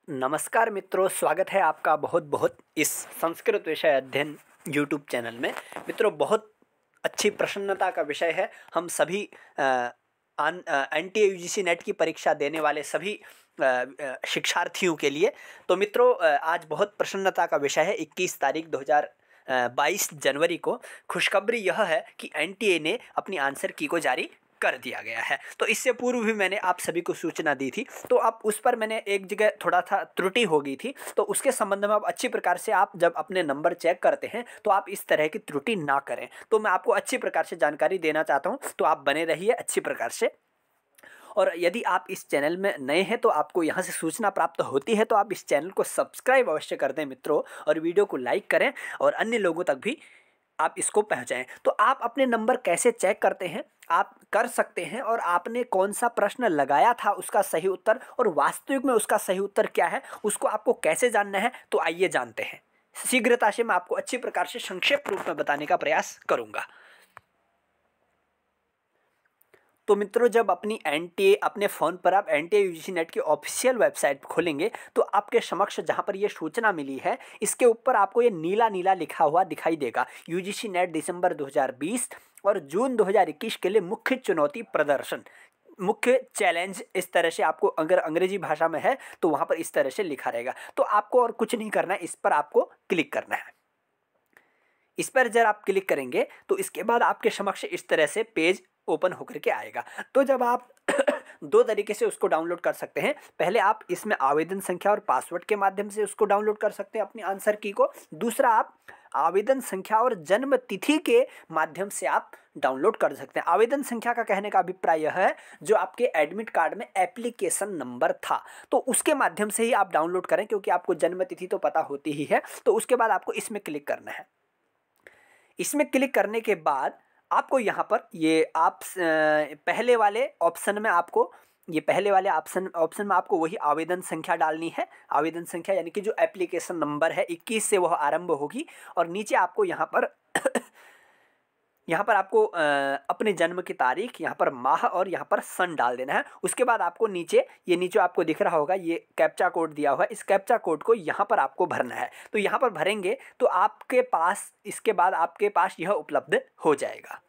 नमस्कार मित्रों, स्वागत है आपका बहुत बहुत इस संस्कृत विषय अध्ययन यूट्यूब चैनल में। मित्रों, बहुत अच्छी प्रसन्नता का विषय है। हम सभी एनटीए यूजीसी नेट की परीक्षा देने वाले सभी शिक्षार्थियों के लिए। तो मित्रों, आज बहुत प्रसन्नता का विषय है। 21 तारीख 2022 जनवरी को खुशखबरी यह है कि एनटीए ने अपनी आंसर की को जारी कर दिया गया है। तो इससे पूर्व भी मैंने आप सभी को सूचना दी थी, तो अब उस पर मैंने एक जगह थोड़ा सा त्रुटि हो गई थी, तो उसके संबंध में अब अच्छी प्रकार से आप जब अपने नंबर चेक करते हैं तो आप इस तरह की त्रुटि ना करें। तो मैं आपको अच्छी प्रकार से जानकारी देना चाहता हूं, तो आप बने रहिए अच्छी प्रकार से। और यदि आप इस चैनल में नए हैं तो आपको यहाँ से सूचना प्राप्त होती है, तो आप इस चैनल को सब्सक्राइब अवश्य कर दें मित्रों, और वीडियो को लाइक करें और अन्य लोगों तक भी आप इसको पहुंचाएं। तो आप अपने नंबर कैसे चेक करते हैं, आप कर सकते हैं, और आपने कौन सा प्रश्न लगाया था उसका सही उत्तर और वास्तविक में उसका सही उत्तर क्या है, उसको आपको कैसे जानना है, तो आइए जानते हैं। शीघ्रता से मैं आपको अच्छी प्रकार से संक्षेप रूप में बताने का प्रयास करूंगा। तो मित्रों, जब अपने फ़ोन पर आप एनटीए यूजीसी नेट की ऑफिशियल वेबसाइट खोलेंगे तो आपके समक्ष जहां पर ये सूचना मिली है, इसके ऊपर आपको ये नीला नीला लिखा हुआ दिखाई देगा, यूजीसी नेट दिसंबर 2020 और जून 2021 के लिए मुख्य चुनौती प्रदर्शन, मुख्य चैलेंज। इस तरह से आपको, अगर अंग्रेजी भाषा में है तो वहां पर इस तरह से लिखा रहेगा। तो आपको और कुछ नहीं करना है, इस पर आपको क्लिक करना है। इस पर जब आप क्लिक करेंगे तो इसके बाद आपके समक्ष इस तरह से पेज ओपन होकर के आएगा। तो जब आप दो तरीके से उसको डाउनलोड कर सकते हैं। पहले आप इसमें आवेदन संख्या और पासवर्ड के माध्यम से उसको डाउनलोड कर सकते हैं अपनी आंसर की को। दूसरा, आप आवेदन संख्या और जन्म तिथि के माध्यम से आप डाउनलोड कर सकते हैं। आवेदन संख्या का कहने का अभिप्राय यह है, जो आपके एडमिट कार्ड में एप्लीकेशन नंबर था, तो उसके माध्यम से ही आप डाउनलोड करें, क्योंकि आपको जन्म तिथि तो पता होती ही है। तो उसके बाद आपको इसमें क्लिक करना है। इसमें क्लिक करने के बाद आपको यहाँ पर ये आप पहले वाले ऑप्शन में आपको ऑप्शन में आपको वही आवेदन संख्या डालनी है। आवेदन संख्या यानी कि जो एप्लीकेशन नंबर है 21 से वह आरंभ होगी, और नीचे आपको यहाँ पर आपको अपने जन्म की तारीख, यहाँ पर माह और यहाँ पर सन डाल देना है। उसके बाद आपको नीचे आपको दिख रहा होगा, ये कैप्चा कोड दिया हुआ है। इस कैप्चा कोड को यहाँ पर आपको भरना है। तो यहाँ पर भरेंगे तो आपके पास, इसके बाद आपके पास यह उपलब्ध हो जाएगा।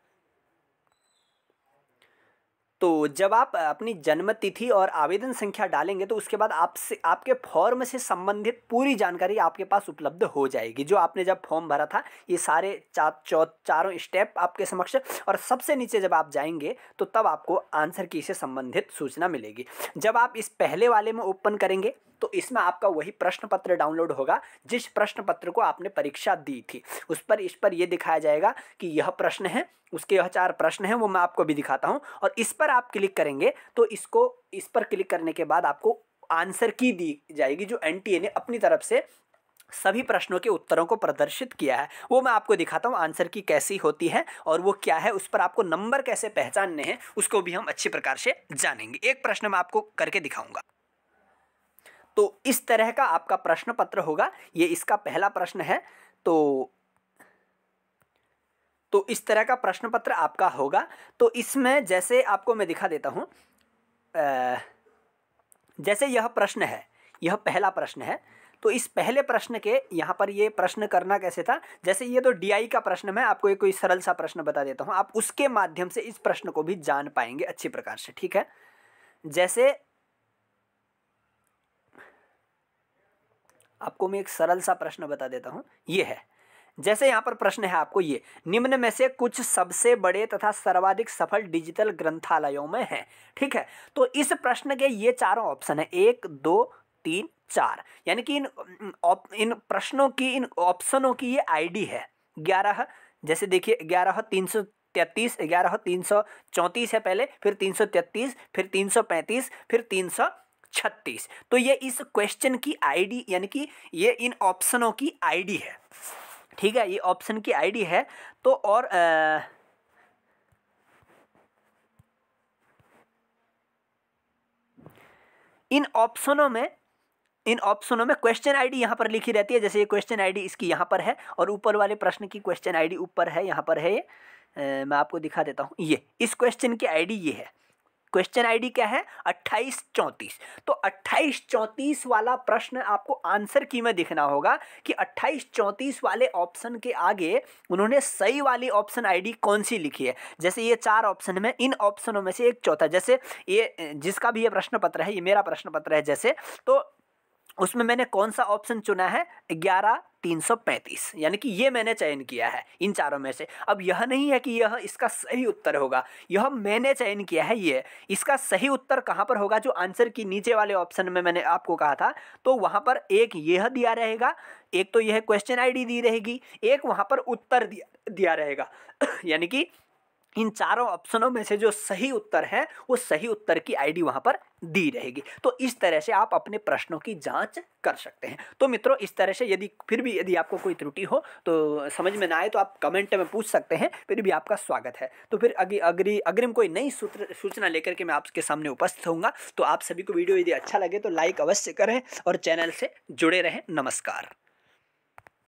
तो जब आप अपनी जन्म तिथि और आवेदन संख्या डालेंगे तो उसके बाद आपसे, आपके फॉर्म से संबंधित पूरी जानकारी आपके पास उपलब्ध हो जाएगी। जो आपने जब फॉर्म भरा था, ये सारे चारों स्टेप आपके समक्ष, और सबसे नीचे जब आप जाएंगे तो तब आपको आंसर की से संबंधित सूचना मिलेगी। जब आप इस पहले वाले में ओपन करेंगे तो इसमें आपका वही प्रश्न पत्र डाउनलोड होगा, जिस प्रश्न पत्र को आपने परीक्षा दी थी। इस पर यह दिखाया जाएगा कि यह प्रश्न है, उसके यह 4 प्रश्न हैं, वो मैं आपको भी दिखाता हूं। और इस पर आप क्लिक करेंगे तो इस पर क्लिक करने के बाद आपको आंसर की दी जाएगी, जो एनटीए ने अपनी तरफ से सभी प्रश्नों के उत्तरों को प्रदर्शित किया है। वो मैं आपको दिखाता हूं आंसर की कैसी होती है और वो क्या है, उस पर आपको नंबर कैसे पहचानने हैं उसको भी हम अच्छी प्रकार से जानेंगे। एक प्रश्न मैं आपको करके दिखाऊंगा। तो इस तरह का आपका प्रश्न पत्र होगा। ये इसका पहला प्रश्न है। तो इस तरह का प्रश्न पत्र आपका होगा। तो इसमें जैसे आपको मैं दिखा देता हूं, जैसे यह प्रश्न है, यह पहला प्रश्न है। तो इस पहले प्रश्न के यहाँ पर ये प्रश्न करना कैसे था, जैसे ये तो डीआई का प्रश्न, मैं आपको एक कोई सरल सा प्रश्न बता देता हूँ, आप उसके माध्यम से इस प्रश्न को भी जान पाएंगे अच्छी प्रकार से। ठीक है, जैसे आपको मैं एक सरल सा प्रश्न बता देता हूं, ये है। जैसे यहाँ पर प्रश्न है आपको, ये निम्न में से कुछ सबसे बड़े तथा सर्वाधिक सफल डिजिटल ग्रंथालयों में हैं। ठीक है, तो इस प्रश्न के ये चारों ऑप्शन है, 1 2 3 4, यानी कि इन प्रश्नों की, इन ऑप्शनों की ये आईडी है 11। जैसे देखिए 11 333, 11 334 है पहले, फिर 333, फिर 335, फिर 336। तो ये इस क्वेश्चन की आईडी, यानी कि ये इन ऑप्शनों की आईडी है। ठीक है, ये ऑप्शन की आईडी है। तो और इन ऑप्शनों में क्वेश्चन आईडी यहाँ पर लिखी रहती है। जैसे ये क्वेश्चन आईडी इसकी यहाँ पर है, और ऊपर वाले प्रश्न की क्वेश्चन आईडी ऊपर है, यहाँ पर है। मैं आपको दिखा देता हूँ, ये इस क्वेश्चन की आईडी ये है। क्वेश्चन आईडी क्या है 2834। तो 2834 वाला प्रश्न आपको आंसर की में दिखना होगा कि 2834 वाले ऑप्शन के आगे उन्होंने सही वाली ऑप्शन आईडी कौन सी लिखी है। जैसे ये 4 ऑप्शन में, इन ऑप्शनों में से एक चौथा, जैसे ये जिसका भी ये प्रश्न पत्र है, ये मेरा प्रश्न पत्र है जैसे, तो उसमें मैंने कौन सा ऑप्शन चुना है 11335, यानी कि ये मैंने चयन किया है इन चारों में से। अब यह नहीं है कि यह इसका सही उत्तर होगा, यह मैंने चयन किया है। ये इसका सही उत्तर कहाँ पर होगा, जो आंसर की नीचे वाले ऑप्शन में मैंने आपको कहा था, तो वहाँ पर एक यह दिया रहेगा, एक तो यह क्वेश्चन आईडी दी रहेगी, एक वहाँ पर उत्तर दिया रहेगा यानी कि इन चारों ऑप्शनों में से जो सही उत्तर है वो सही उत्तर की आईडी वहां पर दी रहेगी। तो इस तरह से आप अपने प्रश्नों की जांच कर सकते हैं। तो मित्रों, इस तरह से यदि आपको कोई त्रुटि हो तो समझ में ना आए तो आप कमेंट में पूछ सकते हैं, फिर भी आपका स्वागत है। तो फिर अग्रिम कोई नई सूचना लेकर के मैं आपके सामने उपस्थित होऊंगा। तो आप सभी को वीडियो यदि अच्छा लगे तो लाइक अवश्य करें और चैनल से जुड़े रहें। नमस्कार।